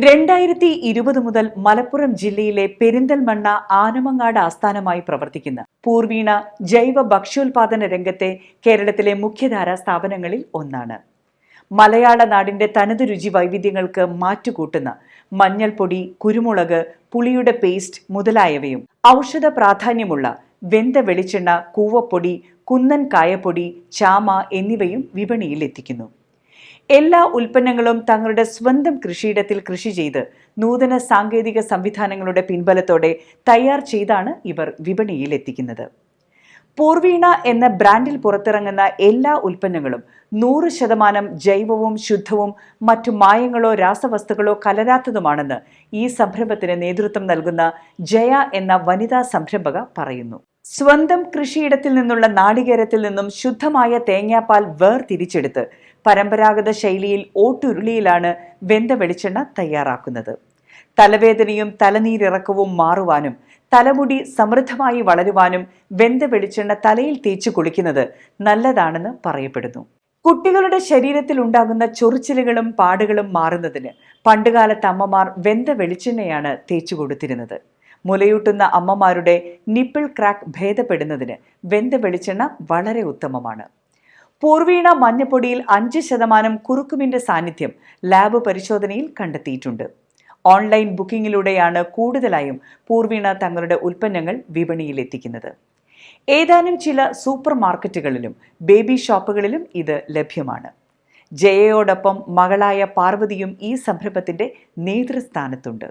2020 മുതൽ മലപ്പുറം ജില്ലയിലെ പെരിന്തൽമണ്ണ ആനമങ്ങാട് ആസ്ഥാനമായി പ്രവർത്തിക്കുന്ന പൂർവീണ ജൈവ ഭക്ഷ്യോൽപാദന രംഗത്തെ കേരളത്തിലെ മുഖ്യധാരാ സ്ഥാപനങ്ങളിൽ ഒന്നാണ്. മലയാള നാടിന്റെ തനതു രുചി വൈവിധ്യങ്ങൾക്ക് മാറ്റുകൂട്ടുന്ന മഞ്ഞൾപ്പൊടി, കുരുമുളക്, പുളിയുടെ പേസ്റ്റ് മുതലായവയും ഔഷധ പ്രാധാന്യമുള്ള വെന്ത വെളിച്ചെണ്ണ, കൂവപ്പൊടി, കുന്നൻ കായപ്പൊടി, ചാമ എന്നിവയും വിപണിയിൽ എത്തിക്കുന്നു. എല്ലാ ഉൽപ്പന്നങ്ങളും തങ്ങളുടെ സ്വന്തം കൃഷിയിടത്തിൽ കൃഷി ചെയ്ത് നൂതന സാങ്കേതിക സംവിധാനങ്ങളുടെ പിൻബലത്തോടെ തയ്യാർ ചെയ്താണ് ഇവർ വിപണിയിൽ എത്തിക്കുന്നത്. പൂർവീണ എന്ന ബ്രാൻഡിൽ പുറത്തിറങ്ങുന്ന എല്ലാ ഉൽപ്പന്നങ്ങളും 100% ജൈവവും ശുദ്ധവും മറ്റു മായങ്ങളോ രാസവസ്തുക്കളോ കലരാത്തതുമാണെന്ന് ഈ സംരംഭത്തിന് നേതൃത്വം നൽകുന്ന ജയ എന്ന വനിതാ സംരംഭക പറയുന്നു. സ്വന്തം കൃഷിയിടത്തിൽ നിന്നുള്ള നാളികേരത്തിൽ നിന്നും ശുദ്ധമായ തേങ്ങാപ്പാൽ വേർതിരിച്ചെടുത്ത് പരമ്പരാഗത ശൈലിയിൽ ഓട്ടുരുളിയിലാണ് വെന്ത വെളിച്ചെണ്ണ തയ്യാറാക്കുന്നത്. തലവേദനയും തലനീരിറക്കവും മാറുവാനും തലമുടി സമൃദ്ധമായി വളരുവാനും വെന്ത വെളിച്ചെണ്ണ തലയിൽ തേച്ചു കുളിക്കുന്നത് നല്ലതാണെന്ന് പറയപ്പെടുന്നു. കുട്ടികളുടെ ശരീരത്തിൽ ഉണ്ടാകുന്ന ചൊറിച്ചിലുകളും പാടുകളും മാറുന്നതിന് പണ്ടുകാലത്ത് അമ്മമാർ വെന്ത വെളിച്ചെണ്ണയാണ് തേച്ചു കൊടുത്തിരുന്നത്. മുലയൂട്ടുന്ന അമ്മമാരുടെ നിപ്പിൾ ക്രാക്ക് ഭേദപ്പെടുന്നതിന് വെന്ത വെളിച്ചെണ്ണ വളരെ ഉത്തമമാണ്. പൂർവീണ മഞ്ഞപ്പൊടിയിൽ 5% കുറുക്കുമിന്റെ സാന്നിധ്യം ലാബ് പരിശോധനയിൽ കണ്ടെത്തിയിട്ടുണ്ട്. ഓൺലൈൻ ബുക്കിംഗിലൂടെയാണ് കൂടുതലായും പൂർവീണ തങ്ങളുടെ ഉൽപ്പന്നങ്ങൾ വിപണിയിൽ എത്തിക്കുന്നത്. ഏതാനും ചില സൂപ്പർ മാർക്കറ്റുകളിലും ബേബി ഷോപ്പുകളിലും ഇത് ലഭ്യമാണ്. ജയയോടൊപ്പം മകളായ പാർവതിയും ഈ സംരംഭത്തിന്റെ നേതൃസ്ഥാനത്തുണ്ട്.